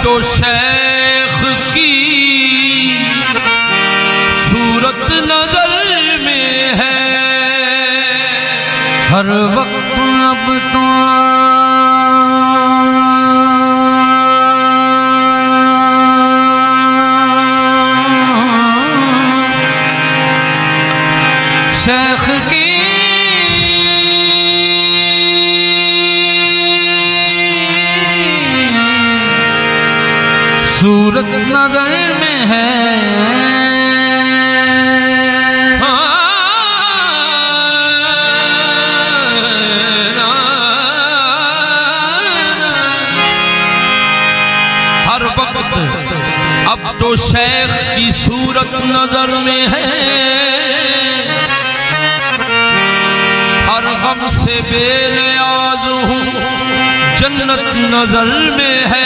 तो शेख की सूरत नजर में है हर वक्त। अब तो शेख की सूरत नजर में है हर वक्त। अब तो शेख की सूरत नजर में है हर गम से बेनियाज हूँ जन्नत नजर में है।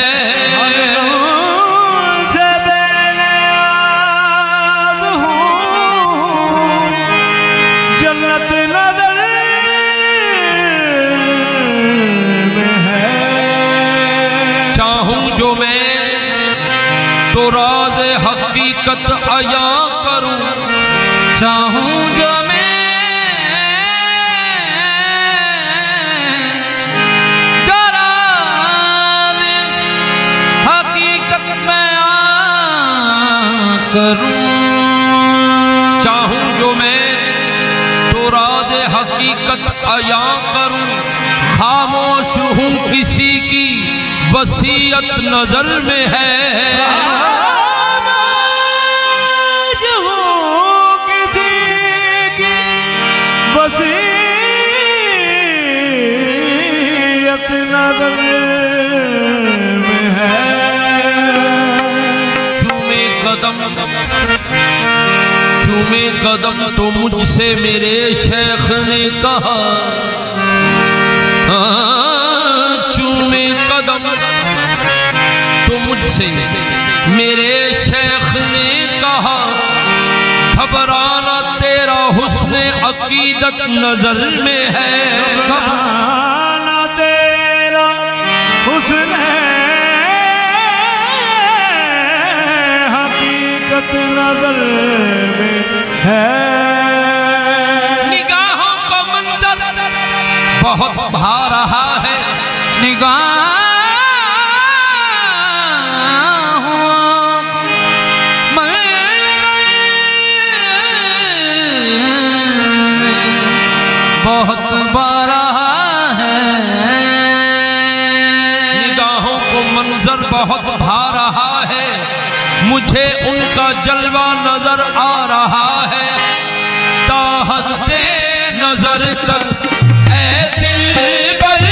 तो राज़ हकीकत अया करूं चाहूं जो मैं राज़ हकीकत बयां करूं चाहूं जो मैं तो राज़ हकीकत अया करूं। खामोश हूं किसी की वसीयत नजर में है वसीयत नजर में है। चूमे कदम तो मुझसे मेरे शेख ने कहा चूमे कदम तो मुझसे मेरे शेख ने कहा घबराना तेरा हुस्ने अकीदत नजर में है। घबराना तेरा हुस्ने हकीकत नजर में है। निगाहों को मंजर बहुत भा रहा है बहुत बड़ा है। निगाहों को मंजर बहुत भा रहा है मुझे उनका जलवा नजर आ रहा है। ताहते नजर तक ऐ दिल पर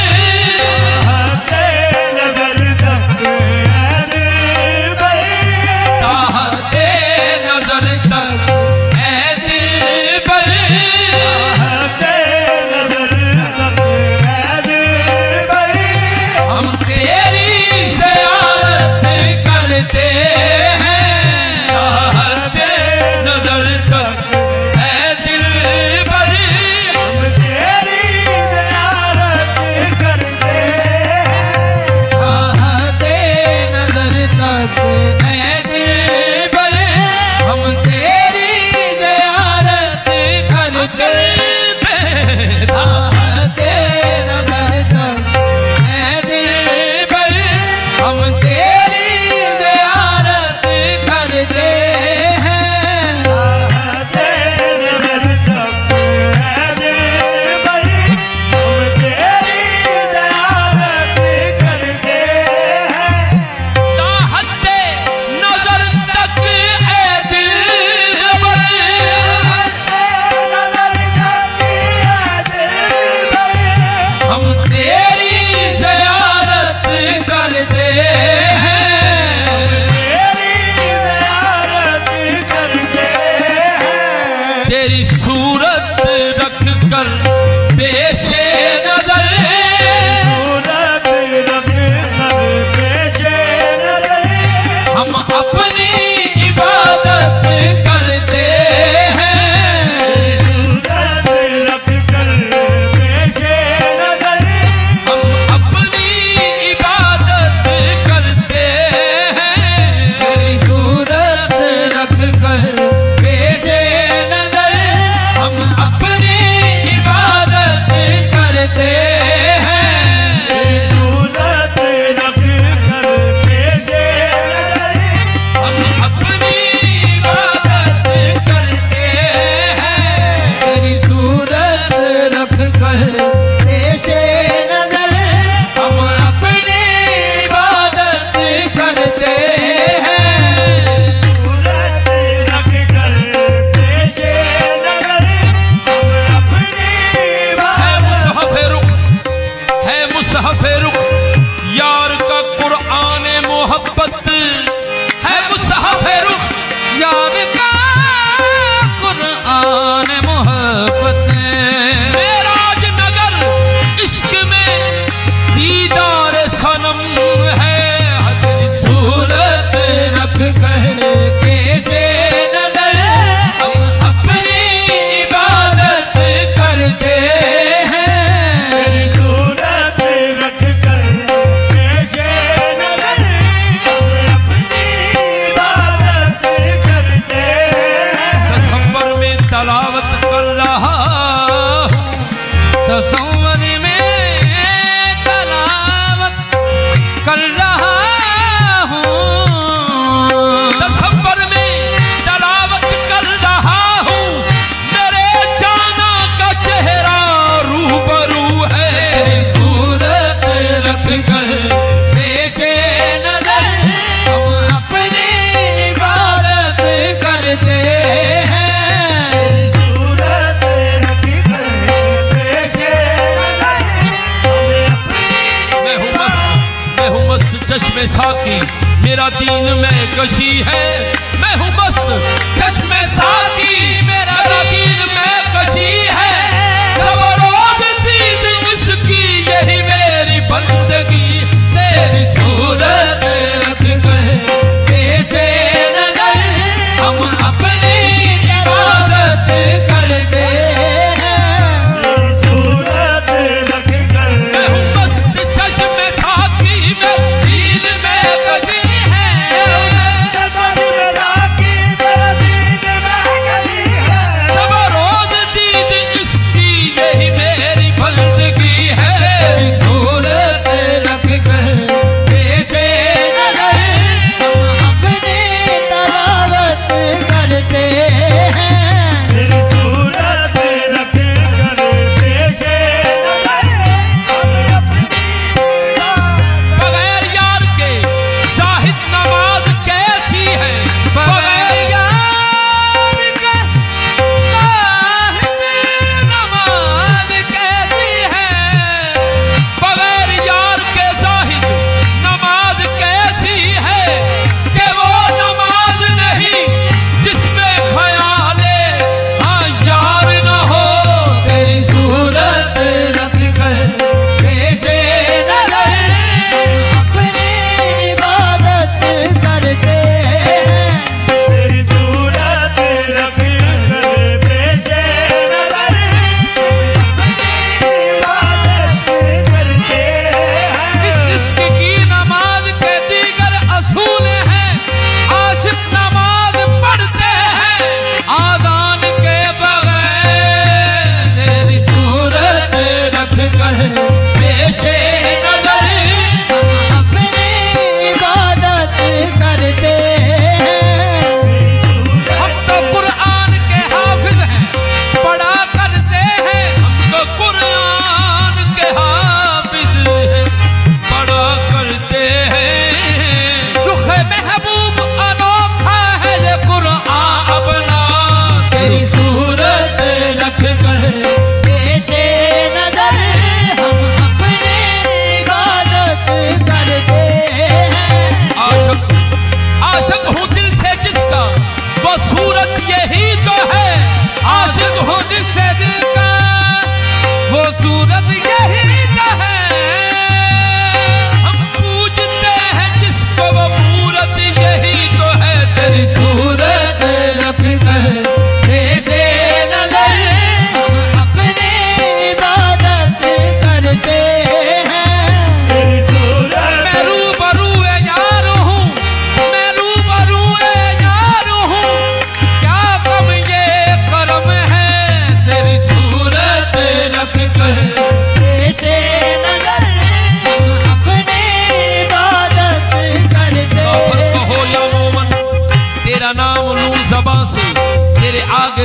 रख कर पेशे नजर हम अपनी इबादत करते हैं। सूरत रख कर पेशे नजर मैं हूँ मस्त चश्मे साकी मेरा दीन में कशी है। मैं हूँ मस्त चश्मे साकी मेरा दीन में कशी है। सब रोज दीद इसकी यही मेरी बंदगी तेरी सूरत रख कर पेशे नजर हम अपनी इबादत करते हैं। सूरत रख कर मैं हूँ मस्त चश्मे साकी मेरा दीन में कशी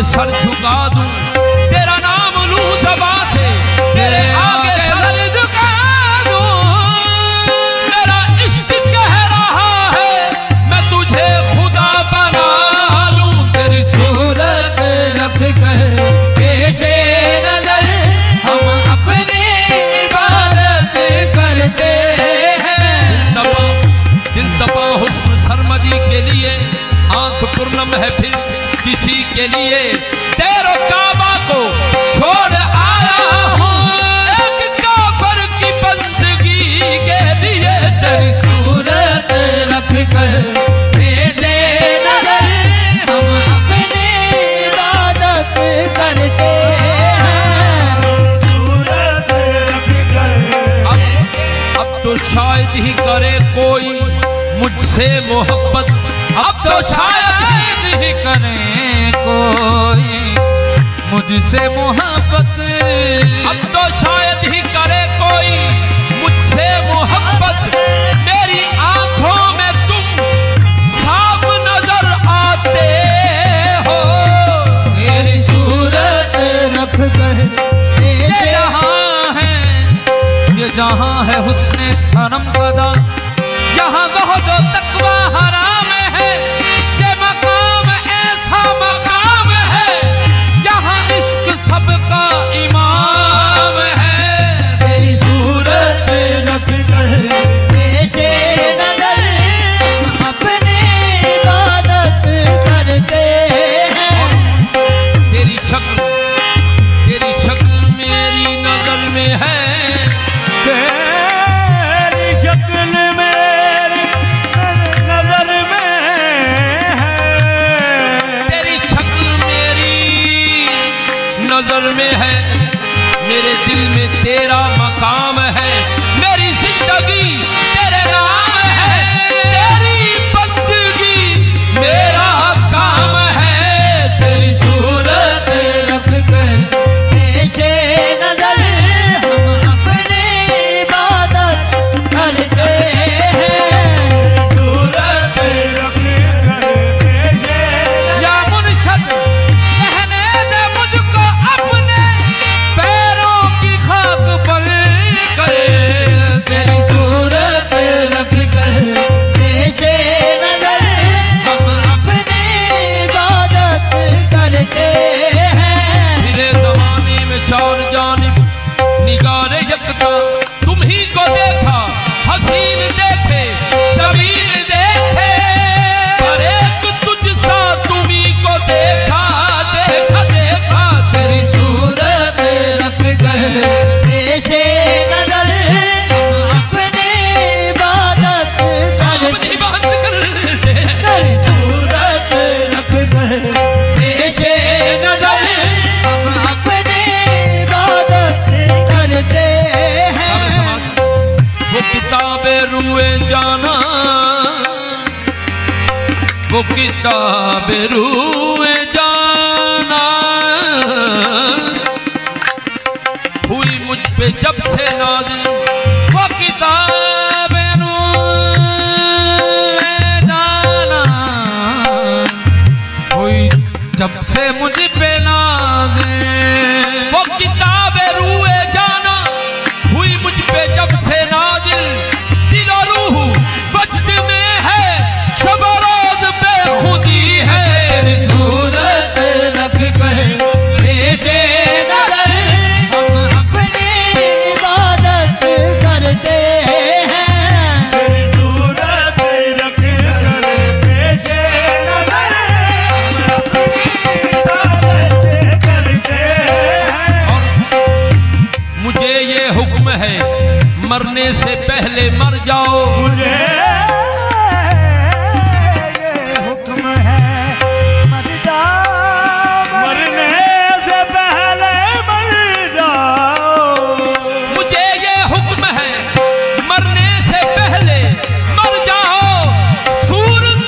सर झुका दूं तेरा नाम लूं ज़बां से तेरे आगे सर झुका दूं। मेरा इश्क कह रहा है मैं तुझे खुदा बना लूं। तेरी सूरत रख कर पेशे नजर हम अपनी इबादत करते हैं। दिल तपा हुस्न सरमदी के लिए आंख पुरनम है फिर किसी के लिए तेरो काबा को छोड़ आया हूँ एक काबर की बंदगी के लिए। तेरी सूरत रख कर पेशे नजर हम अपनी इबादत करते हैं। सूरत रख कर अब तो शायद ही करे कोई मुझसे मोहब्बत। अब तो शायद ही करे कोई मुझसे मोहब्बत। अब तो शायद ही करे कोई मुझसे मोहब्बत। मेरी आंखों में तुम साफ नजर आते हो। मेरी सूरत रख कर ये जहां है ये जहां है हुस्ने सनम कदा, यहाँ ज़ुहद व तक़वा हराम है। ये मकाम ऐसा मकाम है, यहाँ इश्क सबका इमाम है। तेरी सूरत रख कर पेशे नजर अपने इबादत करते हैं। तेरी शक्ल मेरी नजर में है, तेरी शक्ल मेरी नजर में है, तेरी शक्ल मेरी नजर में है। मेरे दिल में तेरा मकाम है, मेरी जिंदगी तेरे नाम है। तेरी बंदगी मेरा काम है। तेरी सूरत रख कर पेशे नजर हम अपने इबादत करते हैं। सूरत रख कर पेशे या मुर्शद कहने दे मुझको अपने पैरों की खाक पर करे। तेरी सूरत रख कर पेशे नजर हम अपने इबादत करते हैं। मेरे जमाने में चार जानिब निगारे यकता, तुम ही को देखा हसीन देखे जमीन देखे, पर एक तुझ सा तुम्ही को देखा देखा देखा। तेरी सूरत रख कर पेशे नजर हम अपने इबादत अपनी करते। बात कर तेरी सूरत रख कर पेशे नजर हम अपने इबादत करते हैं। वो किताबे रुए जाना, वो किताबे रुए जाना हुई मुझ पे जब से नाज़िल। वो किताबे रुए जाना हुई जब से मुझ पे नाज़िल। वो किताबे रुए जाना हुई मुझ पे जब से नाज़िल। दिल और रूह वजद में है, शब रोज बेखुदी है। सूरत रख कर पेशे नजर हम अपने इबादत करते हैं। सूरत रख कर पेशे नजर हम अपनी इबादत करते हैं। मुझे ये हुक्म है मरने से पहले मर जाओ। मुझे ये हुक्म है मर जाओ, मरने से पहले मर जाओ। मुझे ये हुक्म है मरने से पहले मर जाओ। सूरत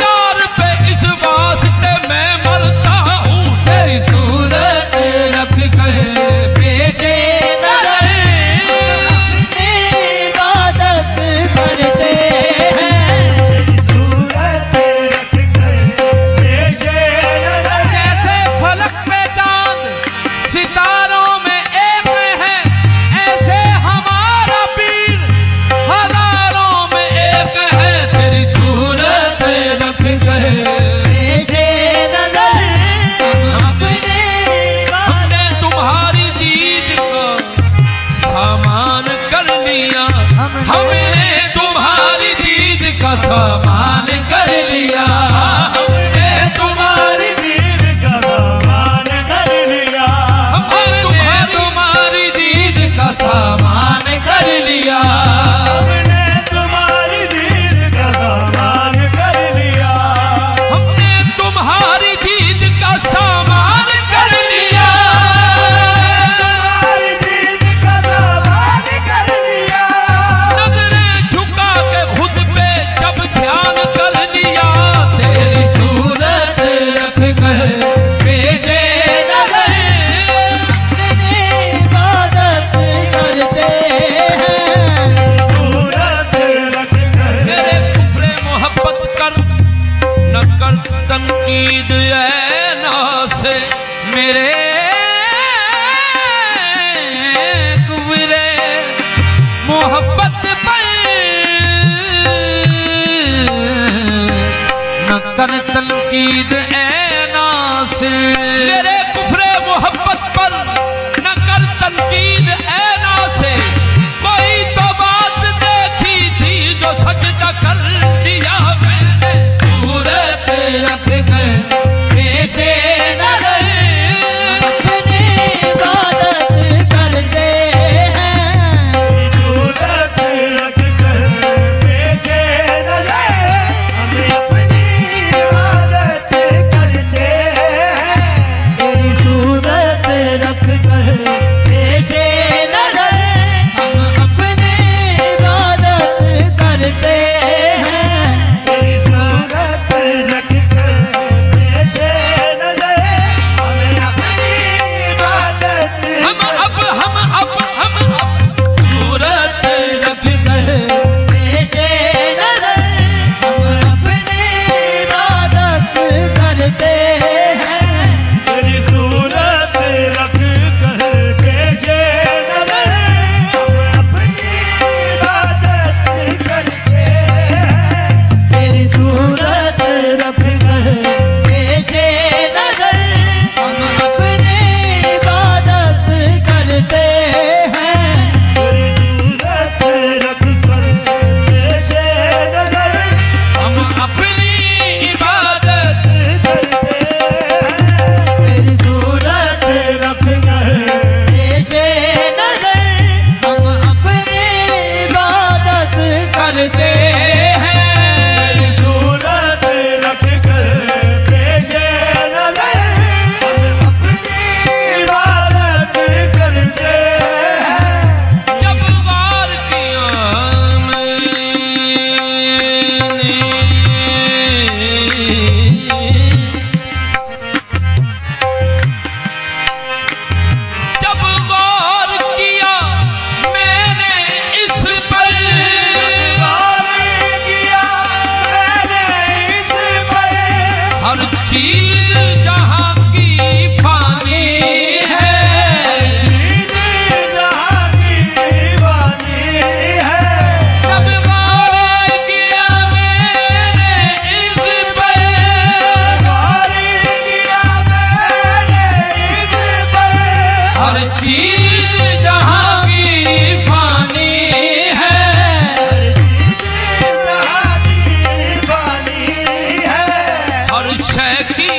यार पे इस वास्ते मैं मरता हूँ। तेरी सूरत रख कर पेशे नजर अपनी इबादत करते हैं। सूरत रख कर पेशे नजर जैसे फलक पे चांद सितारों में एक है, ऐसे हमारा पीर हजारों में एक है। तेरी सूरत रख कर पेशे नजर हम अपने हमने तुम्हारी दीद का सामान कर लिया। हमने तुम्हारी दीद का सामान कर लिया। हमने तुम्हारी दीन का सामान कर लिया। हमने तुम्हारी दीद का सामान कर लिया। हमने तुम्हारी दीन का सामान कर लिया। हमने तुम्हारी दीद का सामान कर लिया। तुम्हारी दीन का सामान कर लिया। नजरें झुका के खुद पे जब ध्यान कर लिया। तेरी मोहब्बत पर न कर तनकीद ऐना से, मेरे कुफ्रे मोहब्बत पर न कर तनकीद ऐना से। कोई तो बात देखी थी जो सजदा कर दिया मैंने, सूरत रख कर पेशे नजर अपनी इबादत करते हैं, सूरत रख कर पेशे नजर हम अपनी इबादत करते हैं। तेरी सूरत रख कर पेशे नजर हम अपनी इबादत करते हैं। तेरी सूरत रख कर पेशे नजर हम अपनी इबादत हम सूरत रख कर पेशे नजर हम अपनी इबादत करते हैं। तेरी सूरत रख कर पेशे नजर हम अपनी इबादत करते हैं। तेरी सूरत रख कर पेशे नजर हम अपनी इबादत करते हैं। तेरी सूरत रख कर पेशे नजर हम अपनी इबादत तेरी सूरत रख कर पेशे नजर हम अपनी इबादत करते हैं। सूरत रख कर पेशे नजर हम अपनी इबादत करते हैं। जब वार किया जब वार किया मैंने इस पर, किया मैंने इस पर हर चीज जहां की फानी है। जहाँ की दीवानी है। जब वार किया मैंने इस पर, किया मैंने इस पर हर चीज जहां की फानी है। जहाँ की दीवानी है। हर शय की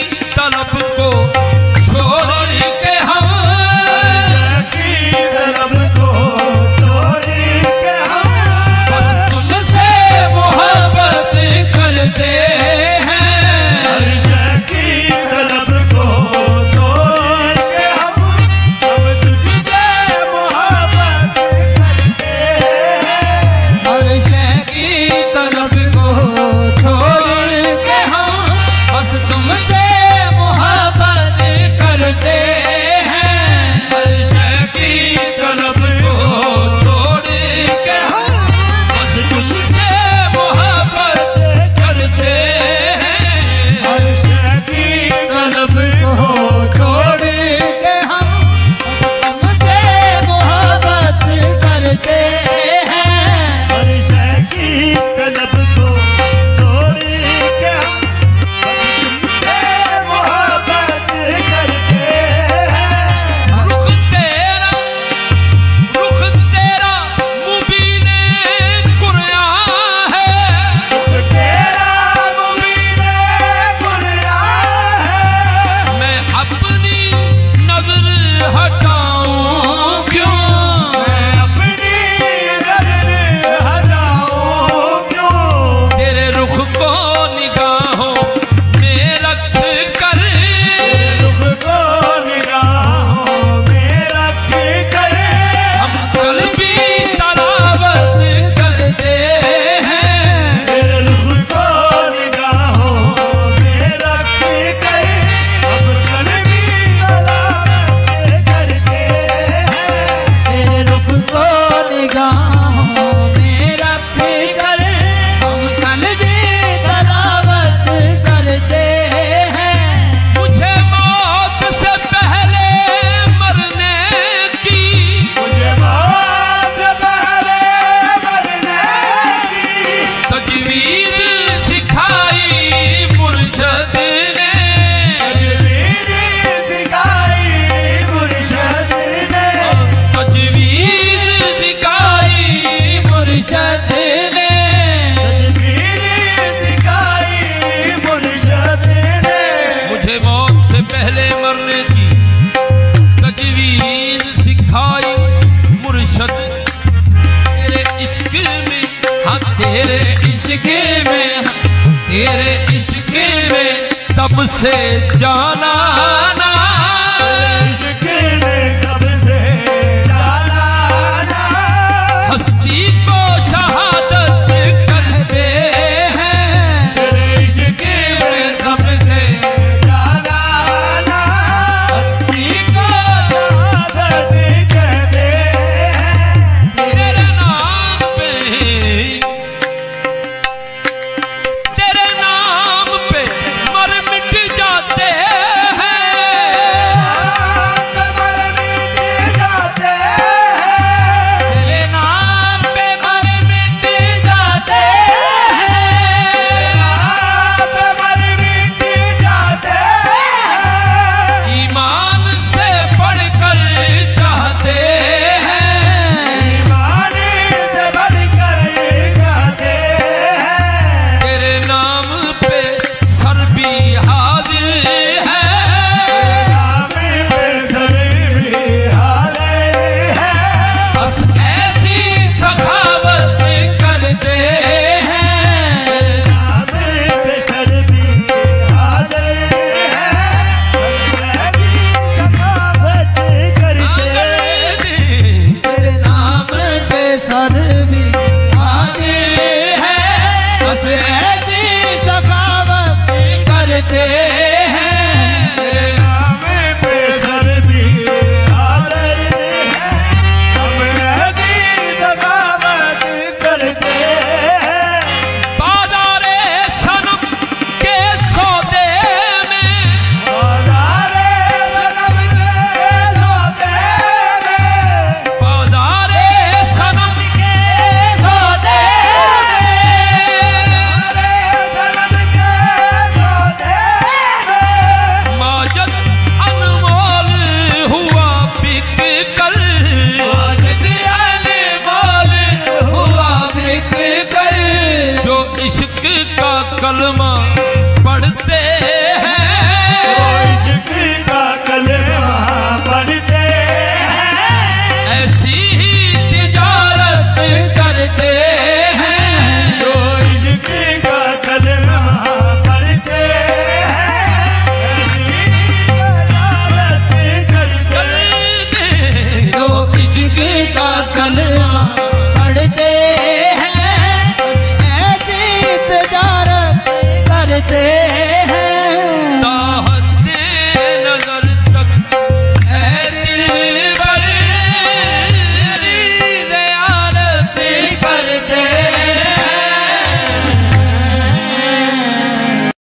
इश्क में, हाँ तेरे इश्क में, तेरे इश्क में तब से जाना ना, इश्क में तब से जाना ना, हस्ती को शहादत करते हैं, तेरे इश्क में तब से जाना ना, हस्ती को शहादत कहते हैं, तेरे नाम पे, तेरे नाम पे मर मिट जाते हैं, कमर मिट जाते हैं, तेरे नाम पे मर मिट जाते हैं, कमर मिट जाते हैं, ईमान से बढ़कर चाहते हैं, ईमान से बढ़कर कहते हैं, तेरे नाम पे सर भी हाजिर है, नाम पे धरी हारे हैं, बस ऐसी सखावत करते हैं, नाम पे धरी हारे हैं, ऐसी सखावत करते हैं, तेरे नाम पे सर भी हाजिर है, बस ऐसी सखावत करते हैं, नाम पे धरी हारे हैं, ऐसी सखावत करते हैं, बाजारे सनम के सौदे में, बाजारे सनम के सौदे में, बाजारे सनम के सौदे में, माजद अनमोल हुआ बिक कर, माजद अनमोल हुआ बिक कर, जो इश्क का कलमा